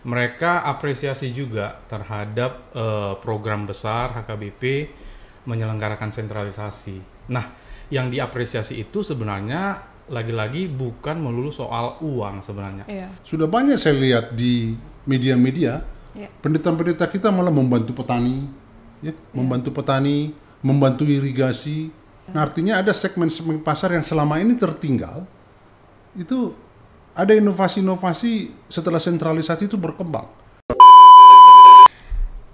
mereka apresiasi juga terhadap program besar HKBP menyelenggarakan sentralisasi. Nah, yang diapresiasi itu sebenarnya lagi-lagi bukan melulu soal uang sebenarnya. Iya. Sudah banyak saya lihat di media-media, pendeta-pendeta kita malah membantu petani, membantu petani, membantu irigasi. Nah, artinya ada segmen-segmen pasar yang selama ini tertinggal, itu ada inovasi-inovasi setelah sentralisasi itu berkembang.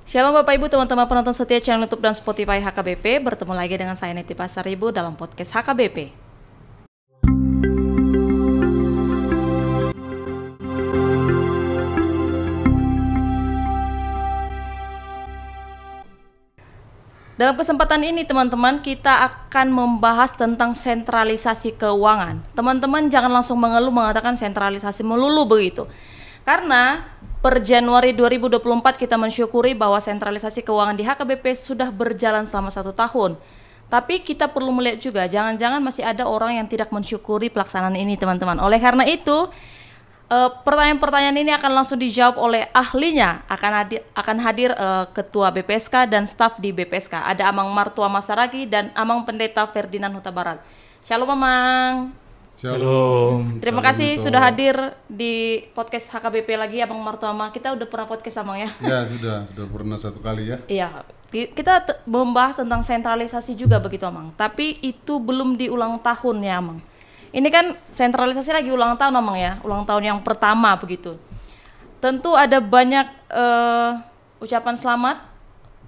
Shalom Bapak Ibu, teman-teman penonton setia channel YouTube dan Spotify HKBP. Bertemu lagi dengan saya Neti Pasaribu dalam podcast HKBP. Dalam kesempatan ini teman-teman, kita akan membahas tentang sentralisasi keuangan. Teman-teman jangan langsung mengeluh mengatakan sentralisasi melulu begitu. Karena per Januari 2024 kita mensyukuri bahwa sentralisasi keuangan di HKBP sudah berjalan selama 1 tahun. Tapi kita perlu melihat juga, jangan-jangan masih ada orang yang tidak mensyukuri pelaksanaan ini teman-teman. Oleh karena itu, pertanyaan-pertanyaan ini akan langsung dijawab oleh ahlinya. Akan hadir Ketua BPSK dan staf di BPSK. Ada Amang Martua Masaragi dan Amang Pendeta Ferdinand Huta Barat. Shalom Amang. Shalom. Terima kasih sudah hadir di podcast HKBP lagi Abang Martua. Kita udah pernah podcast Amang ya? Ya sudah pernah 1 kali ya. Iya, kita membahas tentang sentralisasi juga begitu Amang. Tapi itu belum di ulang tahun ya Amang. Ini kan sentralisasi lagi ulang tahun Amang ya, ulang tahun yang pertama begitu. Tentu ada banyak ucapan selamat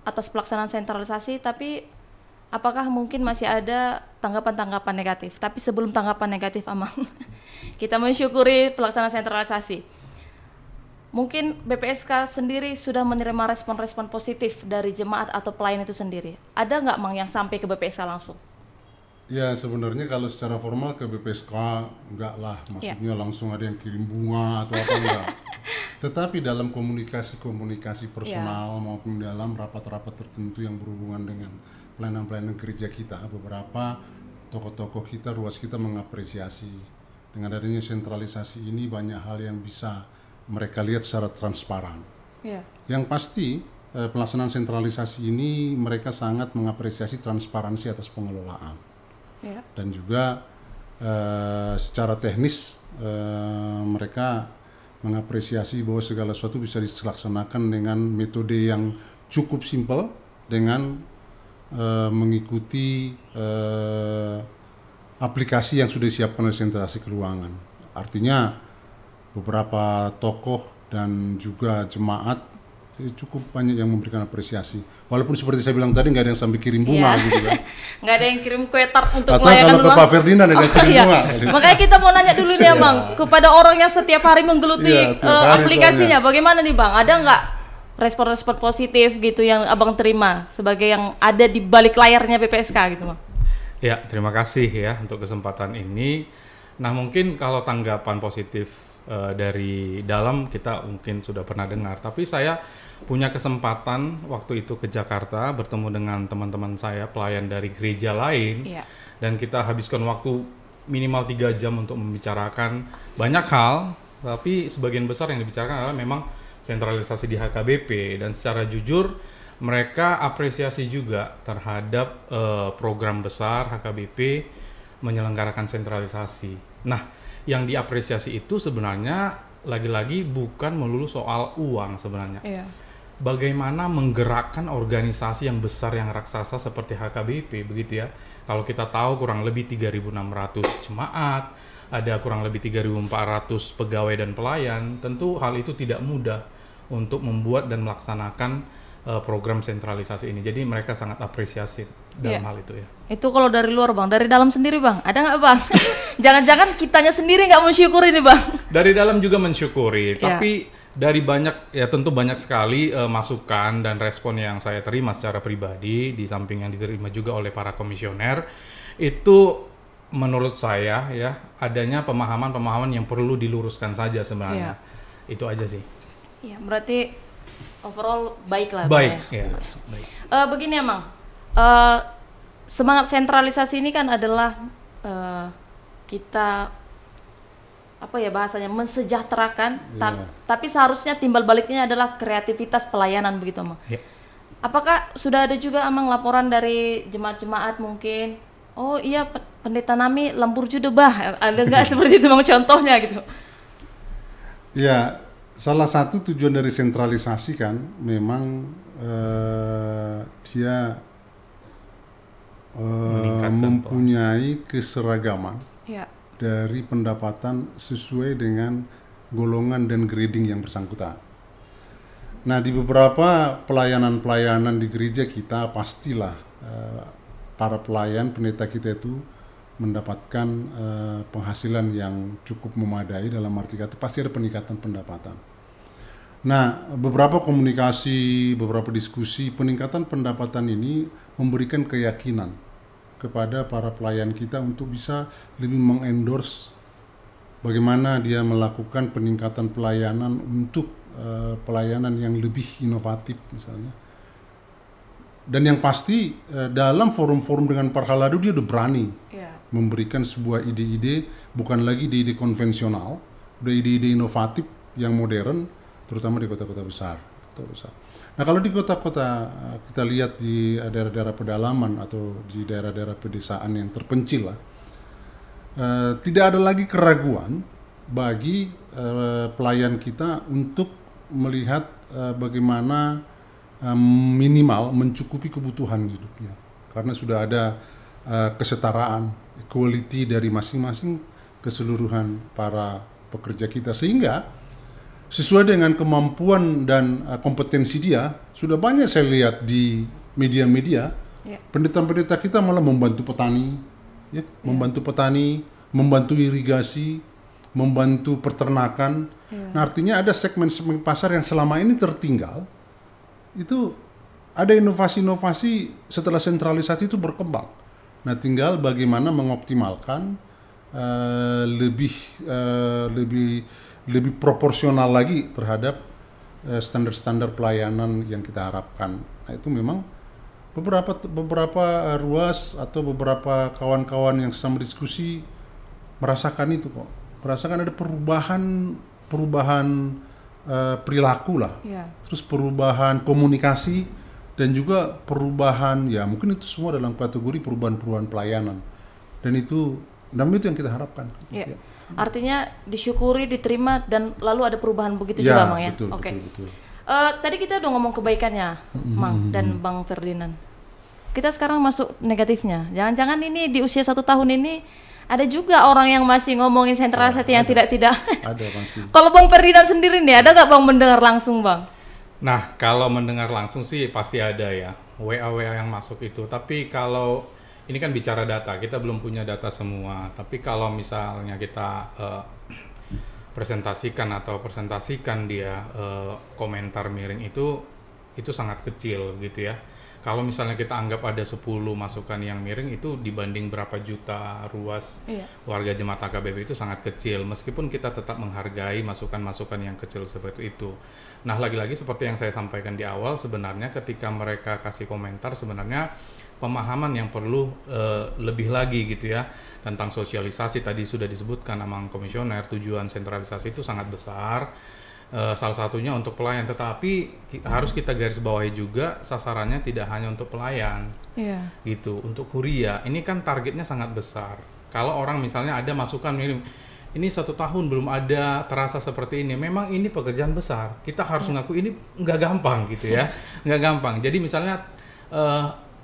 atas pelaksanaan sentralisasi, tapi apakah mungkin masih ada tanggapan-tanggapan negatif? Tapi sebelum tanggapan negatif Amang, kita mensyukuri pelaksanaan sentralisasi. Mungkin BPSK sendiri sudah menerima respon-respon positif dari jemaat atau pelayan itu sendiri. Ada nggak Mang yang sampai ke BPSK langsung? Ya sebenarnya kalau secara formal ke BPSK enggak lah, maksudnya langsung ada yang kirim bunga atau apa enggak. Tetapi dalam komunikasi personal maupun dalam rapat-rapat tertentu yang berhubungan dengan pelayanan-pelayanan gereja kita, beberapa tokoh-tokoh kita, ruas kita mengapresiasi dengan adanya sentralisasi ini banyak hal yang bisa mereka lihat secara transparan. Yang pasti pelaksanaan sentralisasi ini mereka sangat mengapresiasi transparansi atas pengelolaan. Dan juga secara teknis mereka mengapresiasi bahwa segala sesuatu bisa dilaksanakan dengan metode yang cukup simpel dengan mengikuti aplikasi yang sudah disiapkan oleh sentralisasi keuangan. Artinya beberapa tokoh dan juga jemaat cukup banyak yang memberikan apresiasi. Walaupun seperti saya bilang tadi nggak ada yang sampai kirim bunga gitu kan. Nggak ada yang kirim kue tart untuk atau melayakan kalau ke Pak Ferdinand ada yang kirim bunga. Makanya kita mau nanya dulu nih Bang, kepada orang yang setiap hari menggeluti aplikasinya, bagaimana nih Bang? Ada nggak respon-respon positif gitu yang Abang terima sebagai yang ada di balik layarnya BPSK gitu Bang? Ya, terima kasih ya untuk kesempatan ini. Nah mungkin kalau tanggapan positif dari dalam kita mungkin sudah pernah dengar, tapi saya punya kesempatan waktu itu ke Jakarta bertemu dengan teman-teman saya pelayan dari gereja lain, dan kita habiskan waktu minimal 3 jam untuk membicarakan banyak hal, tapi sebagian besar yang dibicarakan adalah memang sentralisasi di HKBP, dan secara jujur mereka apresiasi juga terhadap program besar HKBP menyelenggarakan sentralisasi. Nah, yang diapresiasi itu sebenarnya lagi-lagi bukan melulu soal uang sebenarnya. Bagaimana menggerakkan organisasi yang besar yang raksasa seperti HKBP begitu ya. Kalau kita tahu kurang lebih 3.600 jemaat, ada kurang lebih 3.400 pegawai dan pelayan, tentu hal itu tidak mudah untuk membuat dan melaksanakan program sentralisasi ini. Jadi mereka sangat apresiasi dalam hal itu ya. Itu kalau dari luar Bang, dari dalam sendiri Bang, ada nggak Bang? Jangan-jangan kitanya sendiri nggak mensyukuri nih Bang? Dari dalam juga mensyukuri, tapi dari banyak ya tentu banyak sekali masukan dan respon yang saya terima secara pribadi, di samping yang diterima juga oleh para komisioner, itu menurut saya ya adanya pemahaman-pemahaman yang perlu diluruskan saja sebenarnya. Itu aja sih. Ya, berarti overall baik lah. Baik. Begini Emang, semangat sentralisasi ini kan adalah kita apa ya bahasanya, mensejahterakan, tapi seharusnya timbal baliknya adalah kreativitas pelayanan begitu, Mang. Ya. Apakah sudah ada juga Amang laporan dari jemaat-jemaat mungkin? Oh iya, pendeta Nami lembur juga bah, ada nggak seperti itu Mang contohnya gitu? Ya, salah satu tujuan dari sentralisasi kan memang dia mempunyai keseragaman dari pendapatan sesuai dengan golongan dan grading yang bersangkutan. Nah, di beberapa pelayanan-pelayanan di gereja kita pastilah para pelayan pendeta kita itu mendapatkan penghasilan yang cukup memadai, dalam arti kata pasti ada peningkatan pendapatan. Nah, beberapa komunikasi, beberapa diskusi peningkatan pendapatan ini memberikan keyakinan kepada para pelayan kita untuk bisa lebih mengendorse bagaimana dia melakukan peningkatan pelayanan untuk pelayanan yang lebih inovatif misalnya. Dan yang pasti dalam forum-forum dengan para haladu dia udah berani memberikan sebuah ide-ide, bukan lagi ide-ide konvensional, udah ide-ide inovatif yang modern, terutama di kota-kota besar. Nah, kalau di kota-kota kita lihat di daerah-daerah pedalaman atau di daerah-daerah pedesaan yang terpencil lah, tidak ada lagi keraguan bagi pelayan kita untuk melihat bagaimana minimal mencukupi kebutuhan hidupnya, karena sudah ada kesetaraan, equality dari masing-masing keseluruhan para pekerja kita, sehingga sesuai dengan kemampuan dan kompetensi dia, sudah banyak saya lihat di media-media, pendeta-pendeta kita malah membantu petani, membantu petani, membantu irigasi, membantu peternakan. Nah, artinya ada segmen-segmen pasar yang selama ini tertinggal, itu ada inovasi-inovasi setelah sentralisasi itu berkembang. Nah, tinggal bagaimana mengoptimalkan lebih proporsional lagi terhadap standar-standar pelayanan yang kita harapkan. Nah, itu memang beberapa ruas atau beberapa kawan-kawan yang sama diskusi merasakan itu kok. Merasakan ada perubahan perilaku lah. Terus perubahan komunikasi dan juga perubahan, ya mungkin itu semua dalam kategori perubahan-perubahan pelayanan. Dan itu yang kita harapkan. Artinya disyukuri, diterima, dan lalu ada perubahan begitu juga, Mang ya? Betul, betul. Tadi kita udah ngomong kebaikannya, Mang dan Bang Ferdinand. Kita sekarang masuk negatifnya. Jangan-jangan ini di usia 1 tahun ini ada juga orang yang masih ngomongin sentralisasi yang tidak-tidak. Ada masih. Kalau Bang Ferdinand sendiri nih, ada nggak Bang mendengar langsung, Bang? Nah, kalau mendengar langsung sih pasti ada ya, WA yang masuk itu. Tapi kalau ini kan bicara data, kita belum punya data semua. Tapi kalau misalnya kita presentasikan dia komentar miring itu sangat kecil gitu ya. Kalau misalnya kita anggap ada 10 masukan yang miring, itu dibanding berapa juta ruas warga jemaat HKBP itu sangat kecil, meskipun kita tetap menghargai masukan-masukan yang kecil seperti itu. Nah, lagi-lagi seperti yang saya sampaikan di awal, sebenarnya ketika mereka kasih komentar, sebenarnya pemahaman yang perlu lebih lagi gitu ya, tentang sosialisasi. Tadi sudah disebutkan sama komisioner, tujuan sentralisasi itu sangat besar. Salah satunya untuk pelayan, tetapi harus kita garis bawahi juga sasarannya tidak hanya untuk pelayan, gitu. Untuk huria ini kan targetnya sangat besar. Kalau orang misalnya ada masukan ini 1 tahun belum ada terasa seperti ini, memang ini pekerjaan besar. Kita harus ngaku ini nggak gampang gitu ya, nggak gampang. Jadi misalnya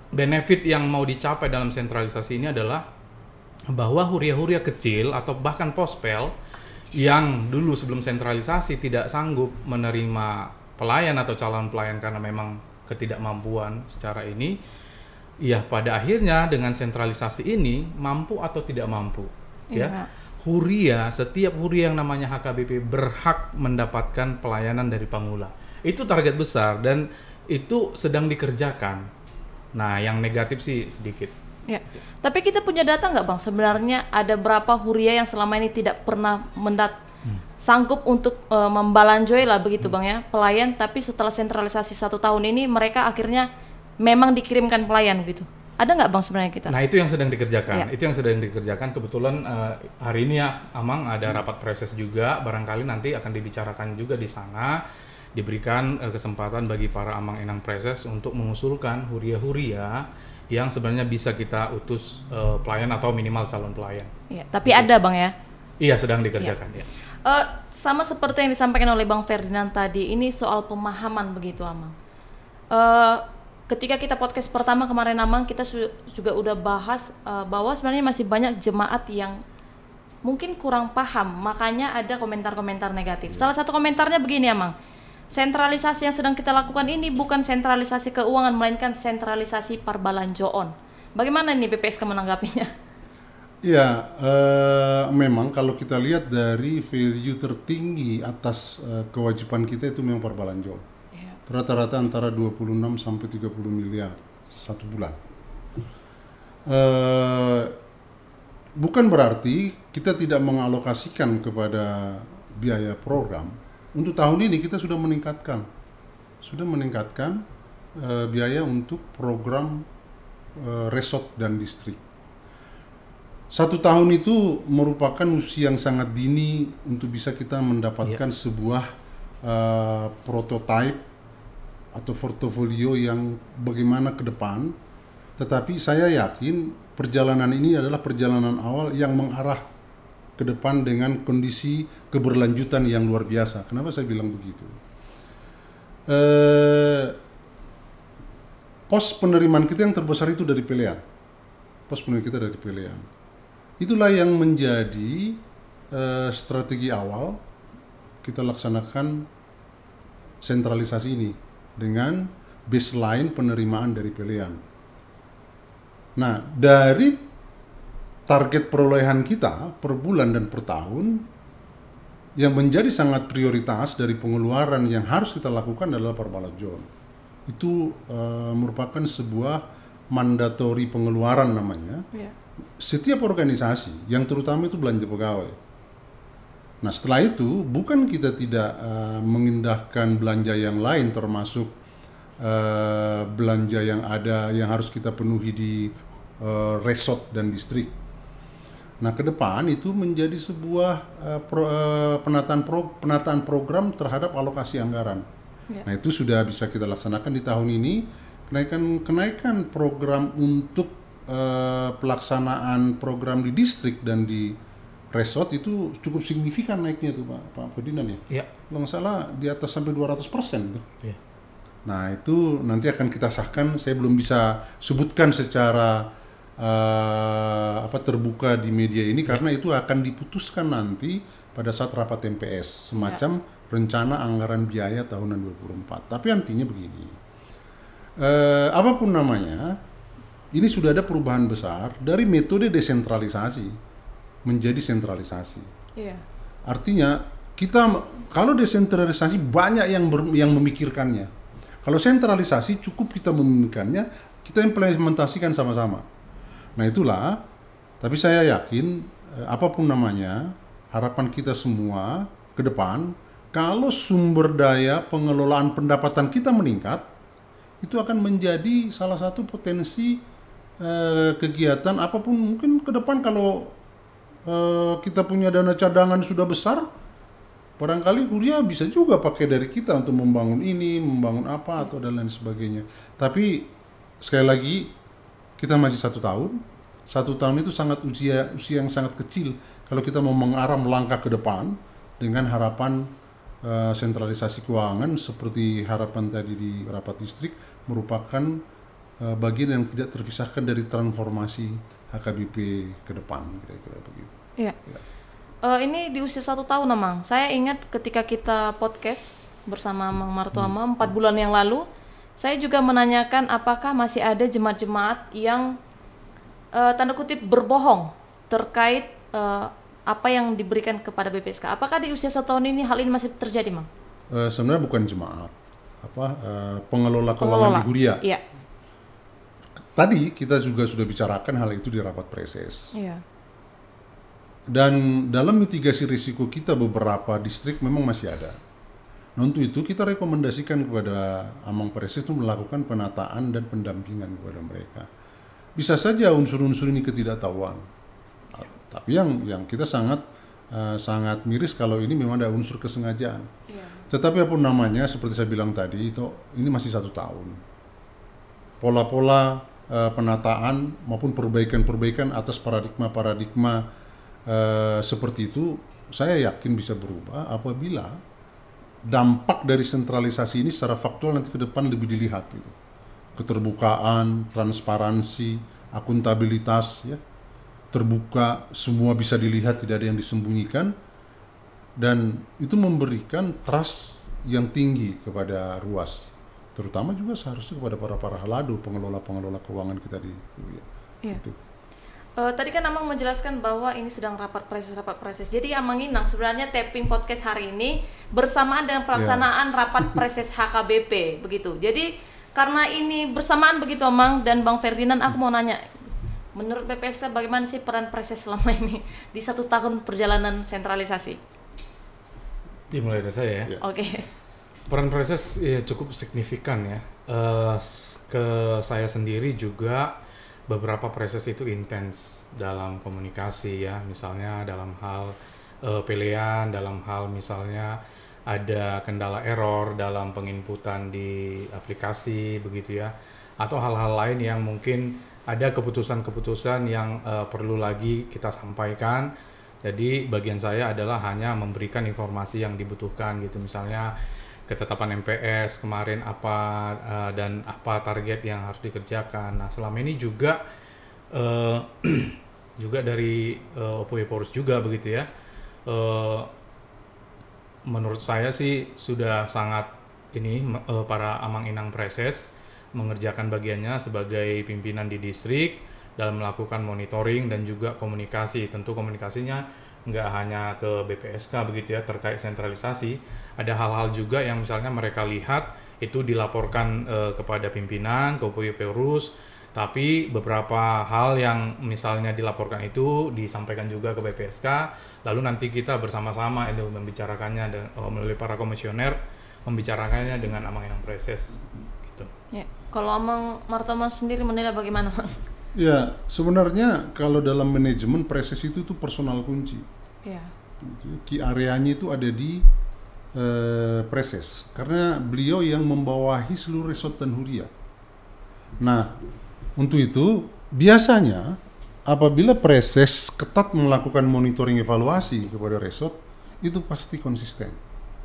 benefit yang mau dicapai dalam sentralisasi ini adalah bahwa huria-huria kecil atau bahkan pospel yang dulu sebelum sentralisasi tidak sanggup menerima pelayan atau calon pelayan karena memang ketidakmampuan secara ini, ya pada akhirnya dengan sentralisasi ini mampu atau tidak mampu, ya. Huria, setiap huria yang namanya HKBP berhak mendapatkan pelayanan dari Pamula. Itu target besar dan itu sedang dikerjakan. Nah, yang negatif sih sedikit. Ya, tapi kita punya data nggak Bang? Sebenarnya ada berapa huria yang selama ini tidak pernah sanggup untuk membalanjoi lah begitu Bang ya, pelayan, tapi setelah sentralisasi 1 tahun ini mereka akhirnya memang dikirimkan pelayan gitu. Ada nggak Bang sebenarnya kita? Nah, itu yang sedang dikerjakan. Itu yang sedang dikerjakan. Kebetulan hari ini ya, Amang ada rapat preses juga. Barangkali nanti akan dibicarakan juga di sana. Diberikan kesempatan bagi para Amang Enang preses untuk mengusulkan huria-huria yang sebenarnya bisa kita utus pelayan atau minimal calon pelayan. Iya, tapi ada Bang ya? Iya, sedang dikerjakan. Ya. Sama seperti yang disampaikan oleh Bang Ferdinand tadi, ini soal pemahaman begitu Amang. Ketika kita podcast pertama kemarin Amang, kita juga udah bahas bahwa sebenarnya masih banyak jemaat yang mungkin kurang paham, makanya ada komentar-komentar negatif. Salah satu komentarnya begini Amang, sentralisasi yang sedang kita lakukan ini bukan sentralisasi keuangan, melainkan sentralisasi parbalanjoon. Bagaimana nih BPSK menanggapinya? Ya, memang kalau kita lihat dari value tertinggi atas kewajiban kita itu memang parbalanjoon. Rata-rata antara 26 sampai 30 miliar satu bulan. Bukan berarti kita tidak mengalokasikan kepada biaya program. Untuk tahun ini kita sudah meningkatkan biaya untuk program resort dan distrik. 1 tahun itu merupakan usia yang sangat dini untuk bisa kita mendapatkan sebuah prototipe atau portofolio yang bagaimana ke depan, tetapi saya yakin perjalanan ini adalah perjalanan awal yang mengarah ke depan dengan kondisi keberlanjutan yang luar biasa. Kenapa saya bilang begitu? Pos penerimaan kita yang terbesar itu dari pelean. Pos penerimaan kita dari pelean. Itulah yang menjadi strategi awal kita laksanakan sentralisasi ini dengan baseline penerimaan dari pelean. Nah, dari target perolehan kita per bulan dan per tahun, yang menjadi sangat prioritas dari pengeluaran yang harus kita lakukan adalah parbalanjoon. Itu merupakan sebuah mandatory pengeluaran namanya. Setiap organisasi, yang terutama itu belanja pegawai. Nah, setelah itu bukan kita tidak mengindahkan belanja yang lain, termasuk belanja yang ada yang harus kita penuhi di resort dan distrik. Nah, ke depan itu menjadi sebuah penataan program terhadap alokasi anggaran. Nah, itu sudah bisa kita laksanakan di tahun ini. Kenaikan program untuk pelaksanaan program di distrik dan di resort itu cukup signifikan naiknya tuh Pak Ferdinand ya. Iya. Kalau nggak salah di atas sampai 200% tuh. Iya. Nah, itu nanti akan kita sahkan. Saya belum bisa sebutkan secara terbuka di media ini karena itu akan diputuskan nanti pada saat rapat MPS semacam rencana anggaran biaya tahunan 2024. Tapi artinya begini. Apapun namanya, ini sudah ada perubahan besar dari metode desentralisasi menjadi sentralisasi. Artinya kita kalau desentralisasi banyak yang memikirkannya. Kalau sentralisasi cukup kita memikirkannya, kita implementasikan sama-sama. Nah, itulah. Tapi saya yakin apapun namanya, harapan kita semua ke depan kalau sumber daya pengelolaan pendapatan kita meningkat, itu akan menjadi salah satu potensi kegiatan apapun. Mungkin ke depan kalau kita punya dana cadangan sudah besar, barangkali huria bisa juga pakai dari kita untuk membangun ini, membangun apa atau dan lain sebagainya. Tapi sekali lagi kita masih 1 tahun. 1 tahun itu sangat usia yang sangat kecil kalau kita mau mengarah melangkah ke depan dengan harapan sentralisasi keuangan seperti harapan tadi di rapat distrik merupakan bagian yang tidak terpisahkan dari transformasi HKBP ke depan, kira-kira begitu. Iya. Ini di usia 1 tahun, Amang. Saya ingat ketika kita podcast bersama Mang Martuama 4 bulan yang lalu, saya juga menanyakan apakah masih ada jemaat-jemaat yang tanda kutip berbohong terkait apa yang diberikan kepada BPSK. Apakah di usia 1 tahun ini hal ini masih terjadi, Mang? Sebenarnya bukan jemaat, pengelola keuangan di huria. Iya. Tadi kita juga sudah bicarakan hal itu di rapat preses. Iya. Dan dalam mitigasi risiko kita beberapa distrik memang masih ada. Nah, untuk itu kita rekomendasikan kepada Amang Preses itu melakukan penataan dan pendampingan kepada mereka. bisa saja unsur-unsur ini ketidaktahuan. Tapi yang kita sangat miris kalau ini memang ada unsur kesengajaan. Tetapi apapun namanya, seperti saya bilang tadi, ini masih 1 tahun. Pola-pola penataan maupun perbaikan-perbaikan atas paradigma seperti itu, saya yakin bisa berubah apabila dampak dari sentralisasi ini secara faktual nanti ke depan lebih dilihat gitu. Keterbukaan, transparansi, akuntabilitas, ya, terbuka, semua bisa dilihat, tidak ada yang disembunyikan, dan itu memberikan trust yang tinggi kepada RUAS, terutama juga seharusnya kepada para halado, pengelola keuangan kita di ya. Itu. Tadi kan Amang menjelaskan bahwa ini sedang rapat preses. Jadi Amang Inang sebenarnya tapping podcast hari ini bersamaan dengan pelaksanaan rapat preses HKBP begitu. Jadi karena ini bersamaan begitu Amang dan Bang Ferdinand, aku mau nanya, menurut BPSK bagaimana sih peran preses selama ini di 1 tahun perjalanan sentralisasi? Dimulai dari saya ya. Oke. Peran preses ya cukup signifikan ya. Ke saya sendiri juga beberapa preses itu intens dalam komunikasi ya, misalnya dalam hal pilihan, dalam hal misalnya ada kendala error dalam penginputan di aplikasi begitu ya, atau hal-hal lain yang mungkin ada keputusan-keputusan yang perlu lagi kita sampaikan. Jadi bagian saya adalah hanya memberikan informasi yang dibutuhkan gitu, misalnya ketetapan MPS kemarin apa dan apa target yang harus dikerjakan. Nah selama ini juga juga dari Opoe-Porus juga begitu ya. Menurut saya sih sudah sangat para Amang Inang preses mengerjakan bagiannya sebagai pimpinan di distrik dalam melakukan monitoring dan juga komunikasi. Tentu komunikasinya nggak hanya ke BPSK begitu ya terkait sentralisasi, ada hal-hal juga yang misalnya mereka lihat itu dilaporkan kepada pimpinan, ke Opoe-Porus, tapi beberapa hal yang misalnya dilaporkan itu disampaikan juga ke BPSK, lalu nanti kita bersama-sama itu membicarakannya melalui para komisioner, membicarakannya dengan Amang Inang preses gitu. Ya, kalau Amang Martoma sendiri menilai bagaimana, Bang? Ya, sebenarnya kalau dalam manajemen preses itu personal kunci. Ya. Key areanya itu ada di preses, karena beliau yang membawahi seluruh resort dan huria. Nah, untuk itu biasanya apabila preses ketat melakukan monitoring evaluasi kepada resort, itu pasti konsisten.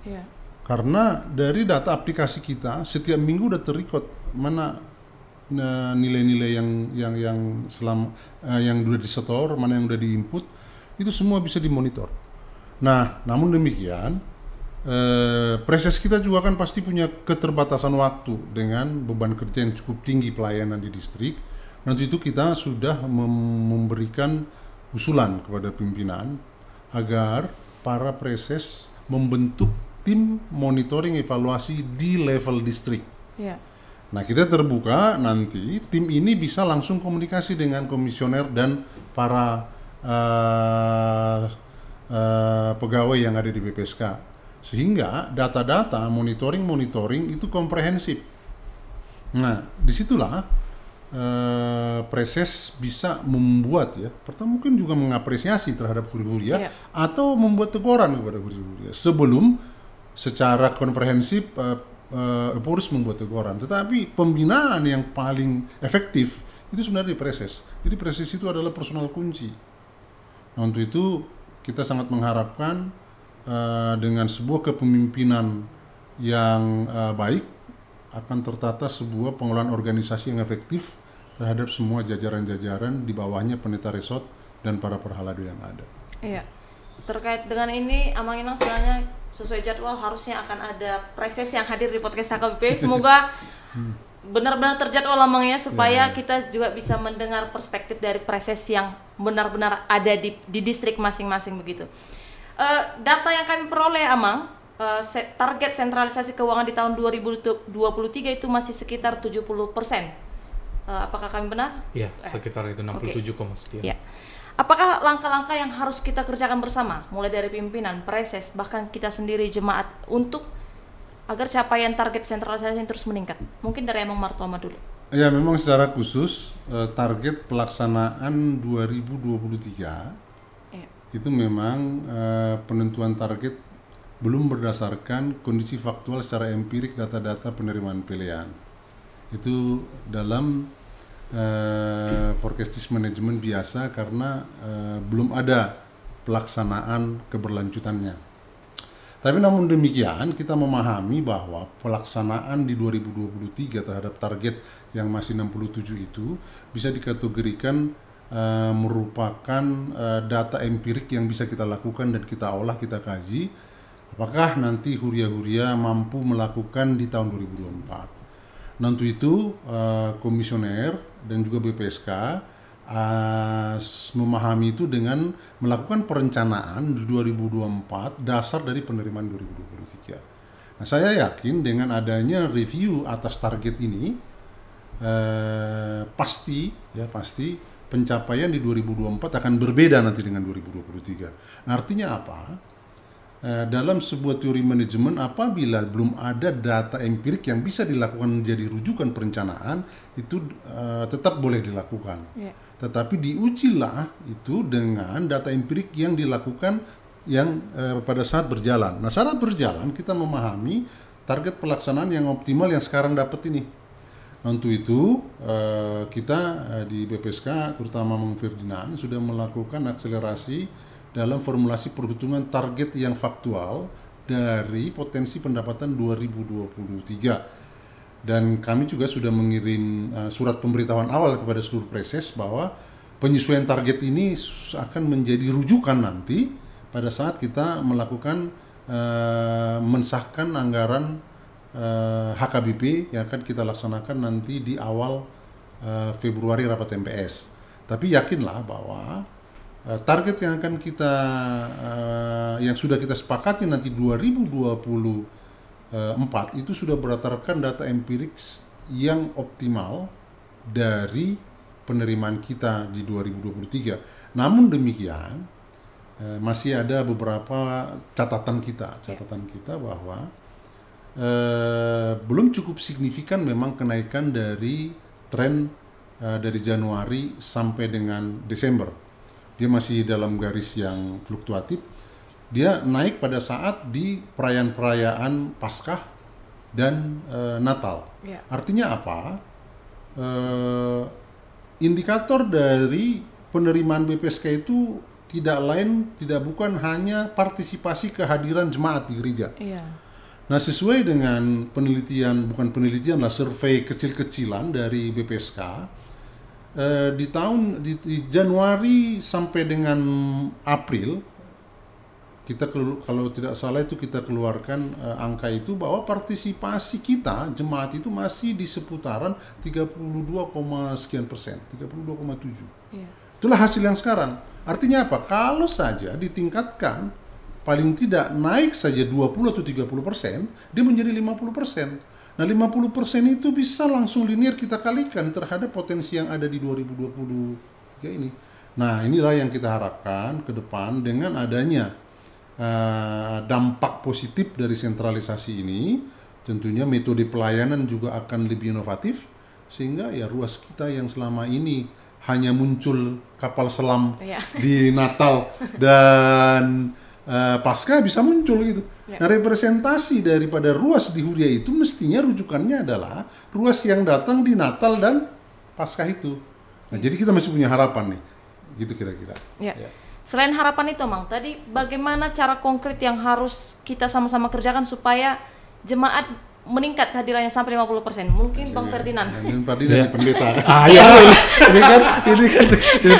Ya. Karena dari data aplikasi kita setiap minggu udah terrecord mana nilai-nilai yang udah disetor, mana yang udah diinput, itu semua bisa dimonitor. Nah, namun demikian preses kita juga kan pasti punya keterbatasan waktu dengan beban kerja yang cukup tinggi pelayanan di distrik. Nanti itu kita sudah memberikan usulan kepada pimpinan agar para preses membentuk tim monitoring evaluasi di level distrik. Ya. Nah, kita terbuka nanti tim ini bisa langsung komunikasi dengan komisioner dan para pegawai yang ada di BPSK, sehingga data-data monitoring itu komprehensif. Nah, disitulah preses bisa membuat ya, pertama mungkin juga mengapresiasi terhadap huria atau membuat teguran kepada huria sebelum secara komprehensif Porus membuat teguran. Tetapi pembinaan yang paling efektif itu sebenarnya di preses. Jadi preses itu adalah personal kunci. Nah, untuk itu kita sangat mengharapkan dengan sebuah kepemimpinan yang baik akan tertata sebuah pengelolaan organisasi yang efektif terhadap semua jajaran-jajaran di bawahnya pendeta resort dan para perhalado yang ada. Iya. Terkait dengan ini, Amang Inang sebenarnya sesuai jadwal harusnya akan ada preses yang hadir di podcast HKBP. Semoga benar-benar terjadwal Amang ya, supaya kita juga bisa mendengar perspektif dari preses yang benar-benar ada di distrik masing-masing begitu. Data yang kami peroleh Amang, target sentralisasi keuangan di tahun 2023 itu masih sekitar 70%. Apakah kami benar? Iya, sekitar itu 67, sekian. Ya. Apakah langkah-langkah yang harus kita kerjakan bersama, mulai dari pimpinan, preses, bahkan kita sendiri jemaat, untuk agar capaian target sentralisasi terus meningkat? Mungkin dari Amang Martoma dulu. Ya, memang secara khusus target pelaksanaan 2023 Iya. itu memang penentuan target belum berdasarkan kondisi faktual secara empirik data-data penerimaan pilihan. Itu dalam forecastis management biasa karena belum ada pelaksanaan keberlanjutannya. Tapi namun demikian kita memahami bahwa pelaksanaan di 2023 terhadap target yang masih 67 itu bisa dikategorikan merupakan data empirik yang bisa kita lakukan dan kita olah, kita kaji apakah nanti Huria-Huria mampu melakukan di tahun 2024. Nah, untuk itu komisioner dan juga BPSK memahami itu dengan melakukan perencanaan di 2024 dasar dari penerimaan 2023. Nah, saya yakin dengan adanya review atas target ini pasti pencapaian di 2024 akan berbeda nanti dengan 2023. Nah, artinya apa? Dalam sebuah teori manajemen apabila belum ada data empirik yang bisa dilakukan menjadi rujukan perencanaan itu tetap boleh dilakukan. Yeah. Tetapi diujilah itu dengan data empirik yang dilakukan yang pada saat berjalan. Nah, saat berjalan kita memahami target pelaksanaan yang optimal yang sekarang dapat ini. Nah, untuk itu kita di BPSK terutama Mang Ferdinand sudah melakukan akselerasi dalam formulasi perhitungan target yang faktual dari potensi pendapatan 2023. Dan kami juga sudah mengirim surat pemberitahuan awal kepada seluruh preses bahwa penyesuaian target ini akan menjadi rujukan nanti pada saat kita melakukan mensahkan anggaran HKBP yang akan kita laksanakan nanti di awal Februari rapat MPS. Tapi yakinlah bahwa target yang akan kita yang sudah kita sepakati nanti 2024 itu sudah berdasarkan data empirik yang optimal dari penerimaan kita di 2023. Namun demikian masih ada beberapa catatan kita bahwa belum cukup signifikan memang kenaikan dari tren dari Januari sampai dengan Desember. Dia masih dalam garis yang fluktuatif. Dia naik pada saat di perayaan-perayaan Paskah dan Natal. Yeah. Artinya apa? Indikator dari penerimaan BPSK itu tidak bukan hanya partisipasi kehadiran jemaat di gereja. Yeah. Nah, sesuai dengan survei kecil-kecilan dari BPSK. Di Januari sampai dengan April kita kalau tidak salah itu kita keluarkan angka itu bahwa partisipasi kita jemaat itu masih di seputaran 32, sekian persen, 32,7. Yeah. Itulah hasil yang sekarang. Artinya apa? Kalau saja ditingkatkan paling tidak naik saja 20 atau 30%, dia menjadi 50%. Nah, 50% itu bisa langsung linear kita kalikan terhadap potensi yang ada di 2023 ini. Nah, inilah yang kita harapkan ke depan dengan adanya dampak positif dari sentralisasi ini. Tentunya metode pelayanan juga akan lebih inovatif sehingga ya ruas kita yang selama ini hanya muncul kapal selam di Natal dan Pasca bisa muncul gitu. Nah, representasi daripada ruas di Huria itu mestinya rujukannya adalah ruas yang datang di Natal dan Pasca itu. Nah, jadi kita masih punya harapan nih, gitu kira-kira. Ya. Selain harapan itu, Mang, tadi bagaimana cara konkret yang harus kita sama-sama kerjakan supaya jemaat meningkat kehadirannya sampai 50%? Mungkin Bang Ferdinand. Bang Ferdinand pendeta. Ini kan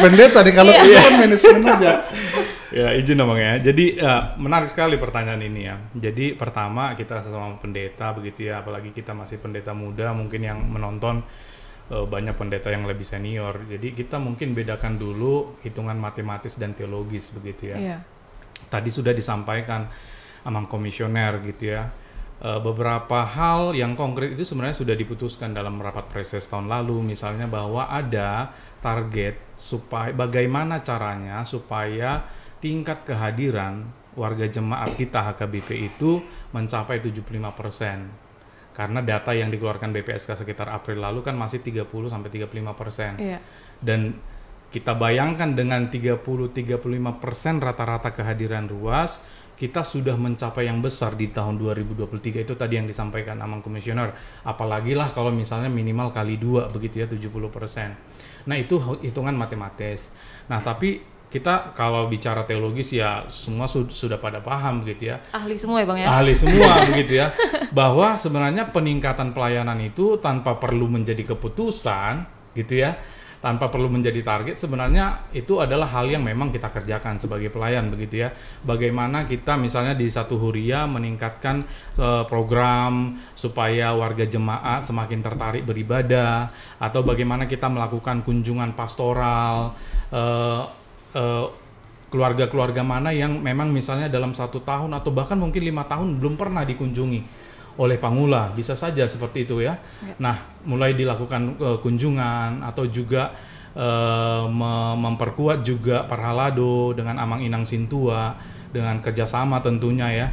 pendeta nih, kalau itu kan manajemen aja. Ya, izin dong Bang ya. Jadi menarik sekali pertanyaan ini ya. Jadi pertama kita sesama pendeta begitu ya, apalagi kita masih pendeta muda, mungkin yang menonton banyak pendeta yang lebih senior. Jadi kita mungkin bedakan dulu hitungan matematis dan teologis begitu ya. Yeah. Tadi sudah disampaikan sama komisioner gitu ya. Beberapa hal yang konkret itu sebenarnya sudah diputuskan dalam rapat preses tahun lalu, misalnya bahwa ada target supaya bagaimana caranya supaya tingkat kehadiran warga jemaat kita HKBP itu mencapai 75%. Karena data yang dikeluarkan BPSK sekitar April lalu kan masih 30-35%. Iya. Dan kita bayangkan dengan 30-35% rata-rata kehadiran ruas, kita sudah mencapai yang besar di tahun 2023. Itu tadi yang disampaikan Amang Komisioner. Apalagi lah kalau misalnya minimal kali 2 begitu ya, 70%. Nah itu hitungan matematis. Nah tapi kita kalau bicara teologis ya semua sudah pada paham begitu ya. Ahli semua ya Bang ya? Ahli semua begitu ya. Bahwa sebenarnya peningkatan pelayanan itu tanpa perlu menjadi keputusan gitu ya. Tanpa perlu menjadi target, sebenarnya itu adalah hal yang memang kita kerjakan sebagai pelayan begitu ya. Bagaimana kita misalnya di satu huria meningkatkan program supaya warga jemaat semakin tertarik beribadah, atau bagaimana kita melakukan kunjungan pastoral, keluarga-keluarga mana yang memang misalnya dalam 1 tahun atau bahkan mungkin 5 tahun belum pernah dikunjungi oleh Pangula, bisa saja seperti itu ya. Nah, mulai dilakukan kunjungan atau juga memperkuat juga Parhalado dengan Amang Inang Sintua dengan kerjasama tentunya ya,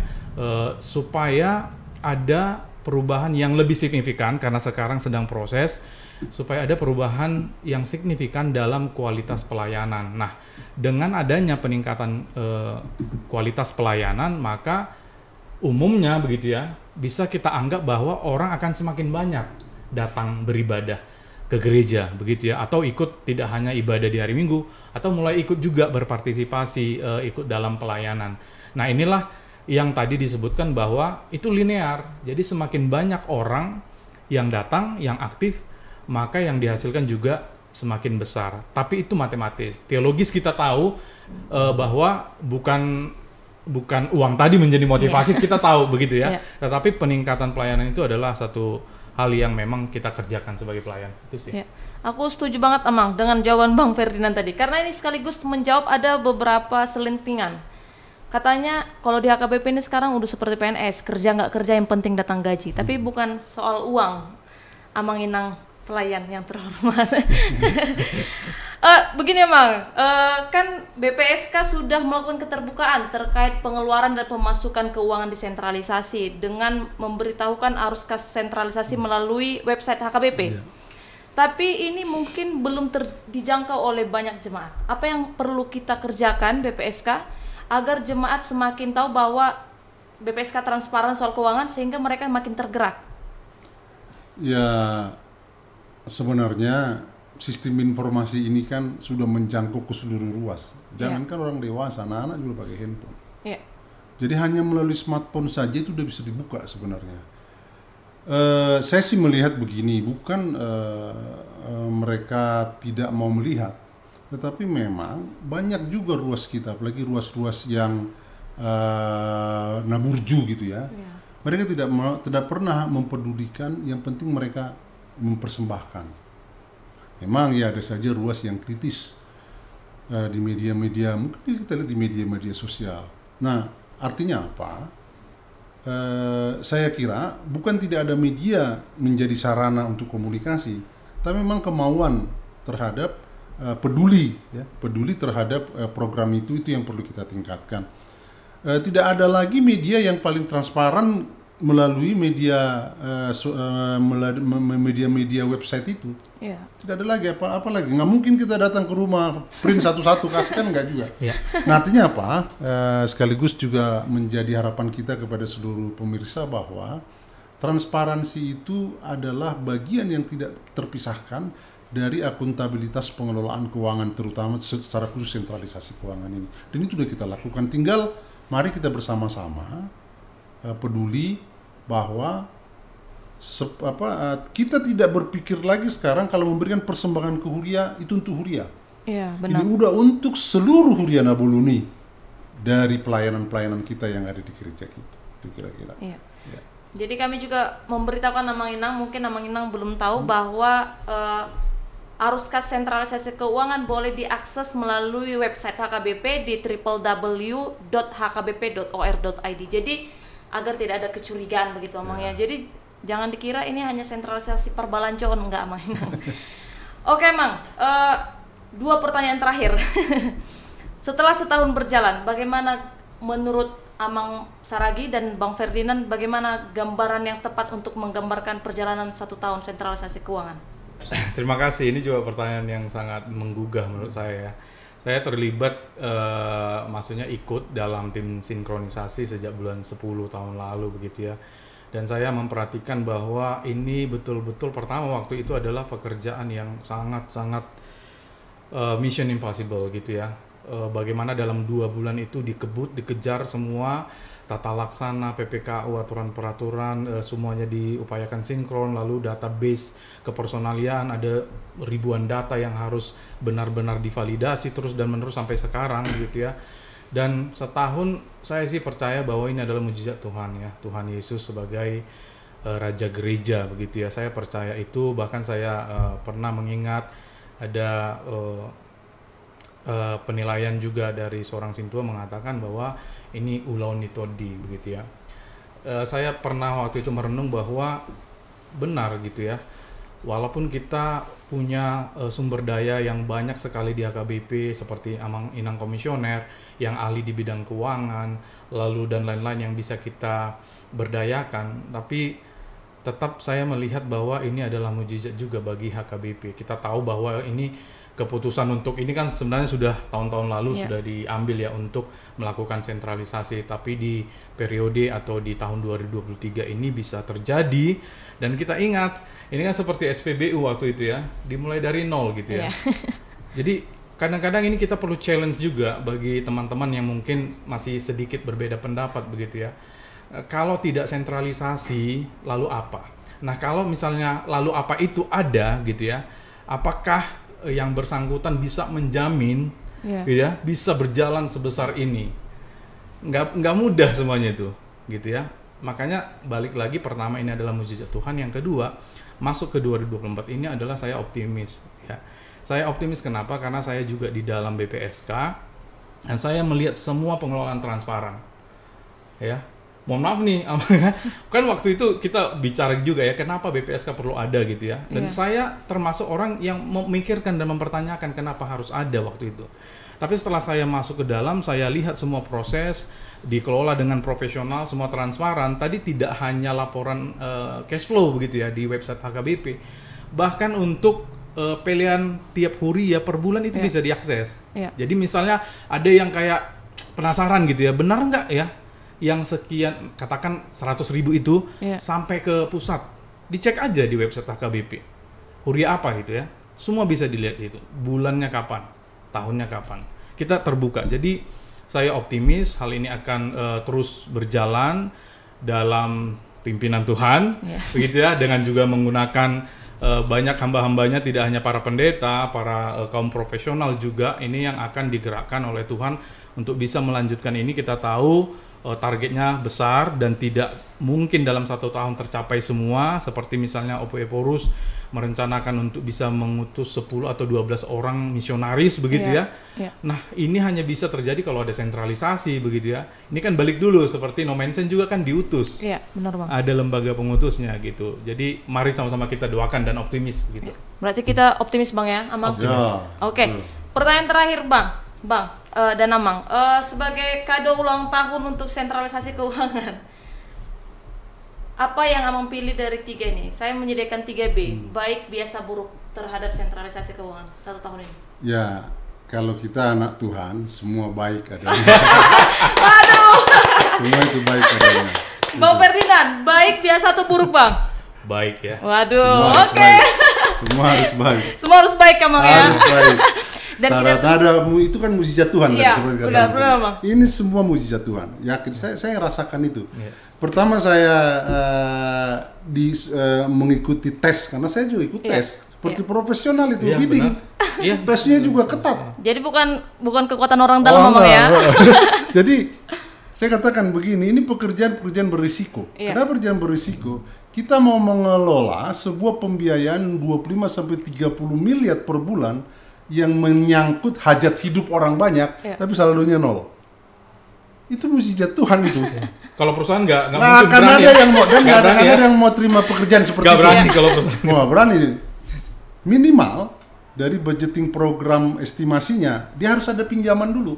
supaya ada perubahan yang lebih signifikan karena sekarang sedang proses, supaya ada perubahan yang signifikan dalam kualitas pelayanan. Nah, dengan adanya peningkatan kualitas pelayanan, maka umumnya begitu ya, bisa kita anggap bahwa orang akan semakin banyak datang beribadah ke gereja begitu ya, atau ikut tidak hanya ibadah di hari Minggu, atau mulai ikut juga berpartisipasi ikut dalam pelayanan. Nah, inilah yang tadi disebutkan bahwa itu linear. Jadi semakin banyak orang yang datang, yang aktif, maka yang dihasilkan juga semakin besar. Tapi itu matematis. Teologis kita tahu bahwa bukan uang tadi menjadi motivasi, kita tahu begitu ya. Tetapi peningkatan pelayanan itu adalah satu hal yang memang kita kerjakan sebagai pelayan. Itu sih. Aku setuju banget Amang dengan jawaban Bang Ferdinand tadi. Karena ini sekaligus menjawab ada beberapa selentingan. Katanya kalau di HKBP ini sekarang udah seperti PNS, kerja nggak kerja yang penting datang gaji. Tapi bukan soal uang, Amang Inang pelayan yang terhormat. Begini Amang, kan BPSK sudah melakukan keterbukaan terkait pengeluaran dan pemasukan keuangan desentralisasi dengan memberitahukan arus kas sentralisasi melalui website HKBP. Tapi ini mungkin belum dijangkau oleh banyak jemaat. Apa yang perlu kita kerjakan BPSK agar jemaat semakin tahu bahwa BPSK transparan soal keuangan sehingga mereka makin tergerak? Ya, sebenarnya sistem informasi ini kan sudah menjangkau ke seluruh ruas. Jangankan orang dewasa, anak-anak juga pakai handphone. Jadi hanya melalui smartphone saja itu sudah bisa dibuka sebenarnya. Saya sih melihat begini, bukan mereka tidak mau melihat, tetapi memang banyak juga ruas kita, apalagi ruas-ruas yang naburju gitu ya. Mereka tidak pernah mempedulikan, yang penting mereka mempersembahkan. Memang ya ada saja ruas yang kritis di media-media, mungkin kita lihat di media-media sosial. Nah, artinya apa? Saya kira bukan tidak ada media menjadi sarana untuk komunikasi, tapi memang kemauan terhadap peduli terhadap program itu yang perlu kita tingkatkan. Tidak ada lagi media yang paling transparan melalui media media website itu. Tidak ada lagi apa lagi. Nggak mungkin kita datang ke rumah print satu-satu kasih, kan nggak juga. Nah, artinya apa? Sekaligus juga menjadi harapan kita kepada seluruh pemirsa bahwa transparansi itu adalah bagian yang tidak terpisahkan dari akuntabilitas pengelolaan keuangan, terutama secara khusus sentralisasi keuangan ini. Dan itu sudah kita lakukan. Tinggal mari kita bersama-sama peduli bahwa kita tidak berpikir lagi sekarang kalau memberikan persembahan ke huria itu untuk huria. Ini udah untuk seluruh huria Nabuluni dari pelayanan-pelayanan kita yang ada di gereja kita. Itu kira-kira. Jadi kami juga memberitahukan Amang Inang, mungkin Amang Inang belum tahu bahwa arus kas sentralisasi keuangan boleh diakses melalui website HKBP di www.hkbp.or.id. Jadi agar tidak ada kecurigaan begitu Amang ya. Jadi jangan dikira ini hanya sentralisasi perbalancoan, enggak Amang Inang. Oke Mang, 2 pertanyaan terakhir. Setelah setahun berjalan, bagaimana menurut Amang Saragi dan Bang Ferdinand, bagaimana gambaran yang tepat untuk menggambarkan perjalanan 1 tahun sentralisasi keuangan? Terima kasih, ini juga pertanyaan yang sangat menggugah menurut saya ya. Saya terlibat, maksudnya ikut dalam tim sinkronisasi sejak bulan 10 tahun lalu begitu ya. Dan saya memperhatikan bahwa ini betul-betul pertama waktu itu adalah pekerjaan yang sangat-sangat mission impossible gitu ya. Bagaimana dalam 2 bulan itu dikejar semua tata laksana, PPKU, aturan peraturan, semuanya diupayakan sinkron, lalu database kepersonalian, ada ribuan data yang harus benar-benar divalidasi terus dan menerus sampai sekarang gitu ya. Dan setahun saya sih percaya bahwa ini adalah mujizat Tuhan ya, Tuhan Yesus sebagai Raja Gereja begitu ya. Saya percaya itu, bahkan saya pernah mengingat ada penilaian juga dari seorang sintua mengatakan bahwa ini ulau nitodi begitu ya. Saya pernah waktu itu merenung bahwa benar gitu ya, walaupun kita punya sumber daya yang banyak sekali di HKBP seperti Amang Inang Komisioner yang ahli di bidang keuangan lalu dan lain-lain yang bisa kita berdayakan, tapi tetap saya melihat bahwa ini adalah mujizat juga bagi HKBP. Kita tahu bahwa ini keputusan untuk ini kan sebenarnya sudah tahun-tahun lalu sudah diambil ya untuk melakukan sentralisasi, tapi di periode atau di tahun 2023 ini bisa terjadi. Dan kita ingat ini kan seperti SPBU waktu itu ya, dimulai dari nol gitu ya. Jadi kadang-kadang ini kita perlu challenge juga bagi teman-teman yang mungkin masih sedikit berbeda pendapat begitu ya. Kalau tidak sentralisasi lalu apa? Nah, kalau misalnya lalu apa itu ada gitu ya, apakah yang bersangkutan bisa menjamin gitu ya, bisa berjalan sebesar ini? Nggak mudah semuanya itu gitu ya. Makanya balik lagi, pertama ini adalah mujizat Tuhan, yang kedua masuk ke 2024 ini adalah saya optimis ya. Saya optimis kenapa? Karena saya juga di dalam BPSK dan saya melihat semua pengelolaan transparan ya. Mohon maaf nih, kan waktu itu kita bicara juga ya, kenapa BPSK perlu ada gitu ya. Dan saya termasuk orang yang memikirkan dan mempertanyakan kenapa harus ada waktu itu. Tapi setelah saya masuk ke dalam, saya lihat semua proses dikelola dengan profesional, semua transparan. Tadi tidak hanya laporan cash flow begitu ya di website HKBP, bahkan untuk pilihan tiap huri ya per bulan itu bisa diakses. Jadi misalnya ada yang kayak penasaran gitu ya, benar nggak ya yang sekian, katakan 100.000 itu sampai ke pusat, dicek aja di website HKBP huria apa gitu ya, semua bisa dilihat situ, bulannya kapan, tahunnya kapan, kita terbuka. Jadi saya optimis hal ini akan terus berjalan dalam pimpinan Tuhan begitu ya, dengan juga menggunakan banyak hamba-hambanya, tidak hanya para pendeta, para kaum profesional juga ini yang akan digerakkan oleh Tuhan untuk bisa melanjutkan ini. Kita tahu targetnya besar dan tidak mungkin dalam 1 tahun tercapai semua, seperti misalnya OPE Porus merencanakan untuk bisa mengutus 10 atau 12 orang misionaris begitu ya. Nah, ini hanya bisa terjadi kalau ada sentralisasi begitu ya. Ini kan balik dulu, seperti No Mensen juga kan diutus. Benar Bang. Ada lembaga pengutusnya gitu. Jadi mari sama-sama kita doakan dan optimis gitu. Berarti kita optimis Bang ya, Amang? Oke. Pertanyaan terakhir Bang dan Amang, sebagai kado ulang tahun untuk sentralisasi keuangan, apa yang Amang pilih dari 3 ini? Saya menyediakan 3B, baik, biasa, buruk terhadap sentralisasi keuangan 1 tahun ini. Ya, kalau kita anak Tuhan, semua baik adanya. Waduh. Semua itu baik adanya. Bang Ferdinand, baik, biasa atau buruk Bang? Baik ya. Waduh, oke. Semua harus baik. Semua harus baik Amang ya. Harus baik. Dan Tanda itu kan mujizat Tuhan tadi seperti kata Bang. Ini semua mujizat Tuhan. Yakin saya rasakan itu. Pertama saya mengikuti tes, karena saya juga ikut tes seperti profesional itu bidding. Tesnya juga ketat. Jadi bukan kekuatan orang dalam Amang ya. Jadi saya katakan begini, ini pekerjaan berisiko. Kenapa pekerjaan berisiko? Kita mau mengelola sebuah pembiayaan 25 sampai 30 miliar per bulan yang menyangkut hajat hidup orang banyak, tapi saldonya 0. Itu mujizat Tuhan itu. Kalau perusahaan nggak mungkin karena berani. Ada yang mau, dan nggak ada yang mau terima pekerjaan seperti itu. Nggak berani kalau perusahaan. Wah, berani. Minimal dari budgeting program estimasinya, dia harus ada pinjaman dulu.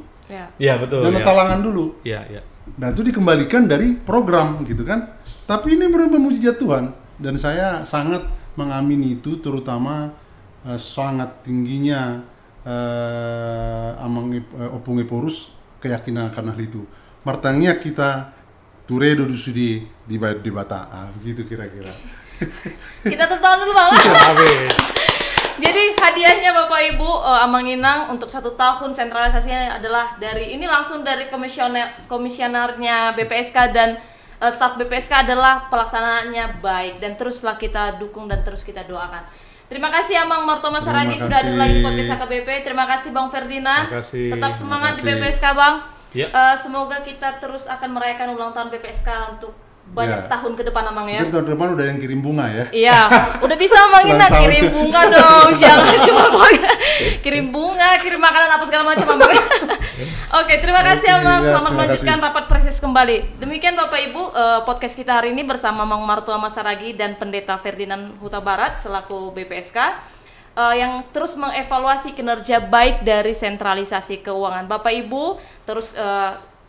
Iya betul. Dan talangan dulu. Iya. Nah itu dikembalikan dari program gitu kan. Tapi ini benar-benar mujizat Tuhan dan saya sangat mengamini itu, terutama sangat tingginya amang opung eporus keyakinan akan hal itu. Martangnya kita turedo di bata, begitu kira-kira. Kita tepuk tangan dulu Bang. Jadi hadiahnya Bapak Ibu Amang Inang untuk 1 tahun sentralisasinya adalah ini langsung dari komisionernya BPSK dan staf BPSK adalah pelaksanaannya baik dan teruslah kita dukung dan terus kita doakan. Terima kasih Amang Marto Masaragi sudah hadir lagi di podcast HKBP. Terima kasih Bang Ferdinand. Tetap semangat di BPSK Bang. Ya. Semoga kita terus akan merayakan ulang tahun BPSK untuk banyak tahun ke depan Amang ya. Mungkin tahun depan udah yang kirim bunga ya. Iya, udah bisa Amang Inang kirim bunga dong. Jangan cuma kirim bunga, kirim makanan apa segala macam Amang. Oke, terima kasih Amang. Selamat melanjutkan rapat presis kembali. Demikian Bapak Ibu, podcast kita hari ini bersama Mang Martua Masaragi dan Pendeta Ferdinand Huta Barat selaku BPSK yang terus mengevaluasi kinerja baik dari sentralisasi keuangan. Bapak Ibu terus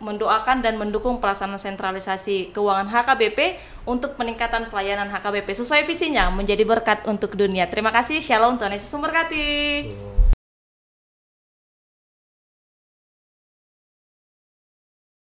mendoakan dan mendukung pelaksanaan sentralisasi keuangan HKBP untuk peningkatan pelayanan HKBP sesuai visinya menjadi berkat untuk dunia. Terima kasih, Shalom, Tuhan Yesus memberkati.